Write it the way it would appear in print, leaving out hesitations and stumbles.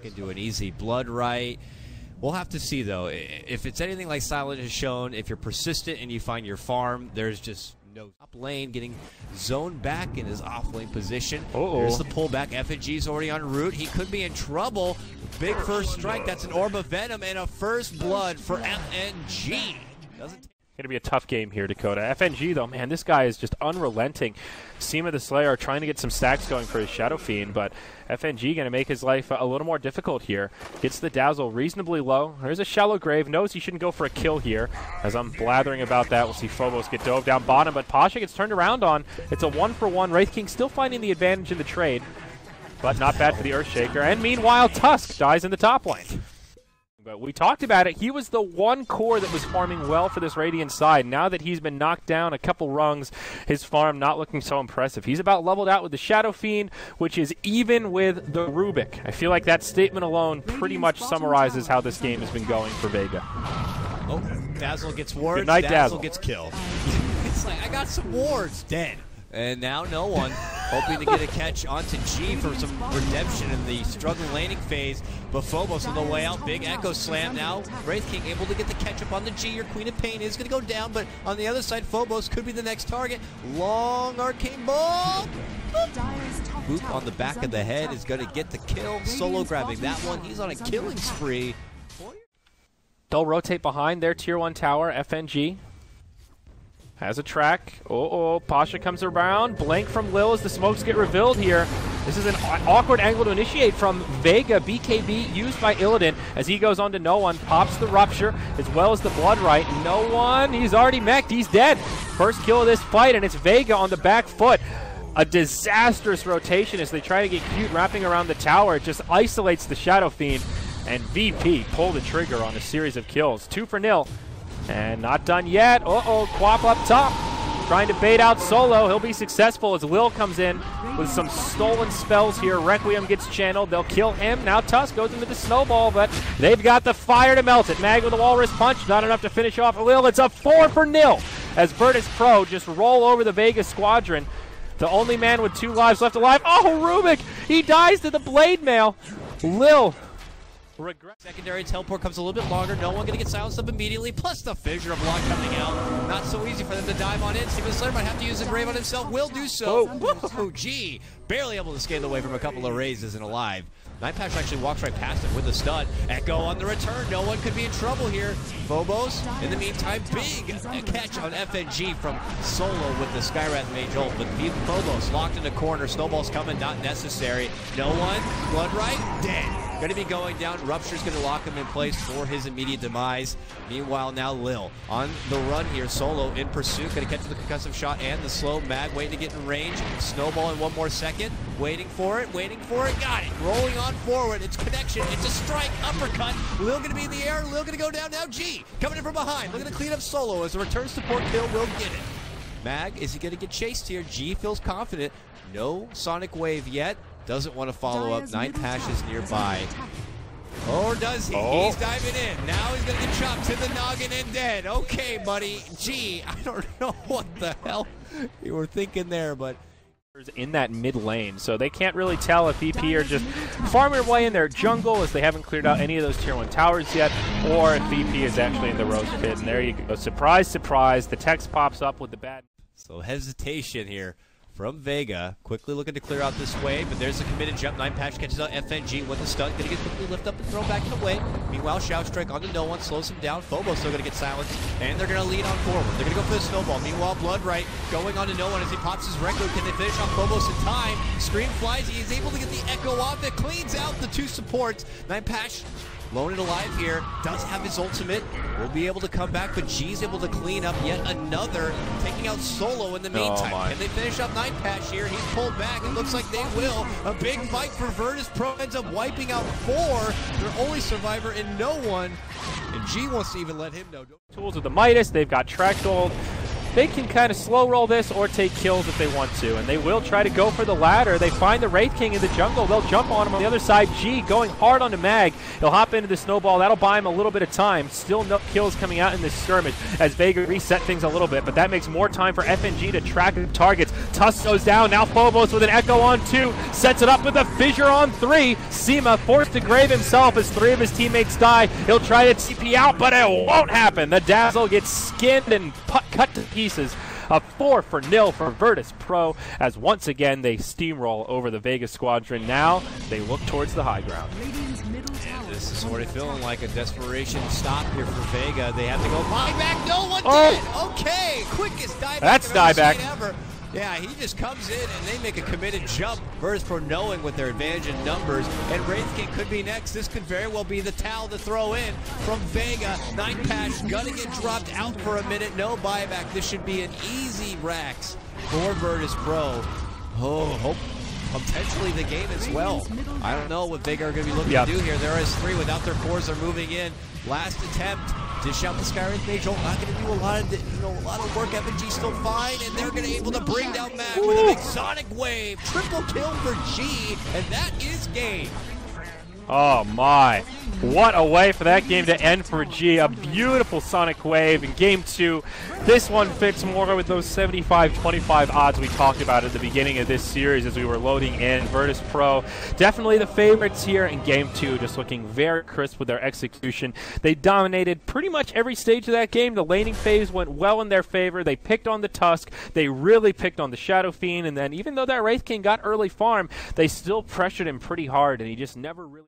into an easy blood right. We'll have to see, though. If it's anything like Silent has shown, if you're persistent and you find your farm, there's just no top lane getting zoned back in his off lane position. There's the pullback. FNG's already en route. He could be in trouble. Big first strike. That's an Orb of Venom and a first blood for FNG. Going to be a tough game here, Dakota. FNG, though, man, this guy is just unrelenting. Seema the Slayer trying to get some stacks going for his Shadow Fiend, but FNG going to make his life a little more difficult here. Gets the Dazzle reasonably low. There's a shallow grave. Knows he shouldn't go for a kill here. As I'm blathering about that, we'll see Phobos get dove down bottom, but Pasha gets turned around on. It's a 1-for-1. Wraith King still finding the advantage in the trade, but not bad for the Earthshaker. And meanwhile, Tusk dies in the top lane. But we talked about it. He was the one core that was farming well for this Radiant side. Now that he's been knocked down a couple rungs, his farm not looking so impressive. He's about leveled out with the Shadow Fiend, which is even with the Rubick. I feel like that statement alone pretty much summarizes how this game has been going for Vega. Oh, Dazzle gets wards. Good night, Dazzle gets killed. It's like, I got some wards. Dead. And now no one. Hoping to get a catch onto G for some redemption in the struggling laning phase. But Phobos on the way out. Big Echo Slam now. Wraith King able to get the catch up on the G. Your Queen of Pain is going to go down. But on the other side, Phobos could be the next target. Long arcane ball. Boop on the back of the head is going to get the kill. Solo grabbing that one. He's on a killing spree. They'll rotate behind their tier 1 tower. FNG has a track. Pasha comes around. Blank from Lil as the smokes get revealed here. This is an awkward angle to initiate from Vega. BKB used by Illidan as he goes on to no one. Pops the Rupture as well as the Blood Right. No one. He's already mech'd. He's dead. First kill of this fight, and it's Vega on the back foot. A disastrous rotation as they try to get cute wrapping around the tower. It just isolates the Shadow Fiend, and VP pull the trigger on a series of kills. 2-0. And not done yet. Quap up top. Trying to bait out Solo. He'll be successful as Lil comes in with some stolen spells here. Requiem gets channeled. They'll kill him. Now Tusk goes into the snowball, but they've got the fire to melt it. Mag with a walrus punch. Not enough to finish off Lil. It's a 4-0 as Virtus.pro just roll over the Vegas squadron. The only man with 2 lives left alive. Oh, Rubick! He dies to the blade mail. Lil. Secondary teleport comes a little bit longer. No one going to get silenced up immediately. Plus the Fissure of Blood coming out. Not so easy for them to dive on in. Seema the Slayer might have to use a grave on himself. Will do so. G barely able to scale away from a couple of raises and alive. Nightpatch actually walks right past him with a stun. Echo on the return. No one could be in trouble here. Phobos, in the meantime, big catch on FNG from Solo with the Skywrath Mage ult. But Phobos locked in the corner. Snowball's coming, not necessary. No one. Blood Right, dead. Going to be going down. Rupture's going to lock him in place for his immediate demise. Meanwhile, now Lil on the run here. Solo in pursuit. Going to catch the concussive shot and the slow. Mag waiting to get in range. Snowball in one more second. Waiting for it. Got it. Rolling on forward. It's connection. It's a strike. Uppercut. Lil going to be in the air. Lil going to go down now. G coming in from behind. Looking to clean up Solo as the return support kill will get it. Mag, is he going to get chased here? G feels confident. No Sonic Wave yet. Doesn't want to follow up. Nightpatch is nearby. Or does he? He's diving in. Now he's going to get chopped to the noggin and dead. Okay, buddy. Gee, I don't know what the hell you were thinking there, but in that mid lane, so they can't really tell if VP are just farming away in their jungle as they haven't cleared out any of those tier 1 towers yet, or if VP is actually in the roast pit. And there you go. Surprise, surprise. The text pops up with the bad. So hesitation here from Vega, quickly looking to clear out this wave, but there's a committed jump. Nightpatch catches out FNG with the stun, gonna get quickly lift up and throw back in the way. Meanwhile, Shout Strike onto no one, slows him down. Phobos still gonna get silenced, and they're gonna lead on forward. They're gonna go for the snowball. Meanwhile, Blood Right going on to no one as he pops his Requiem. Can they finish off Phobos in time? Scream flies, he is able to get the Echo off. It cleans out the 2 supports. Nightpatch lone and alive here, does have his ultimate, will be able to come back, but G's able to clean up yet another, taking out Solo in the meantime. Can they finish up Nightpatch here? He's pulled back, it looks like they will. A big fight for Virtus.pro, ends up wiping out 4, their only survivor and no one, and G wants to even let him know. Tools with the Midas, they've got track gold. They can kind of slow roll this or take kills if they want to, and they will try to go for the ladder. They find the Wraith King in the jungle. They'll jump on him on the other side. G going hard onto Mag. He'll hop into the snowball. That'll buy him a little bit of time. Still no kills coming out in this skirmish as Vega reset things a little bit, but that makes more time for FNG to track the targets. Tusk goes down. Now Phobos with an Echo on 2. Sets it up with a Fissure on 3. Sema forced to grave himself as 3 of his teammates die. He'll try to TP out, but it won't happen. The Dazzle gets skinned and cut to pieces. A 4-0 for Virtus.pro as once again they steamroll over the Vega squadron. Now they look towards the high ground. This is already feeling like a desperation stop here for Vega. They have to go buyback. No one did. Okay, quickest dieback That's I've ever dieback. seen ever. Yeah, he just comes in and they make a committed jump. Virtus.pro knowing with their advantage in numbers. And Wraith could be next. This could very well be the towel to throw in from Vega. 9-patch, gonna get dropped out for a minute. No buyback. This should be an easy Rax for Virtus.pro. Oh, hope potentially the game as well. I don't know what Vega are going to be looking to do here. There is 3 without their cores. They're moving in. Last attempt. Dish out the Skywrath Mage. Not going to do a lot of work. FNG still fine, and they're going to be able to bring down Mage with a big Sonic Wave. Triple kill for G, and that is game. Oh my. What a way for that game to end for G. A beautiful Sonic Wave in Game 2. This one fits more with those 75-25 odds we talked about at the beginning of this series as we were loading in. Virtus.pro definitely the favorites here in Game 2, just looking very crisp with their execution. They dominated pretty much every stage of that game. The laning phase went well in their favor. They picked on the Tusk. They really picked on the Shadow Fiend. And then even though that Wraith King got early farm, they still pressured him pretty hard, and he just never really...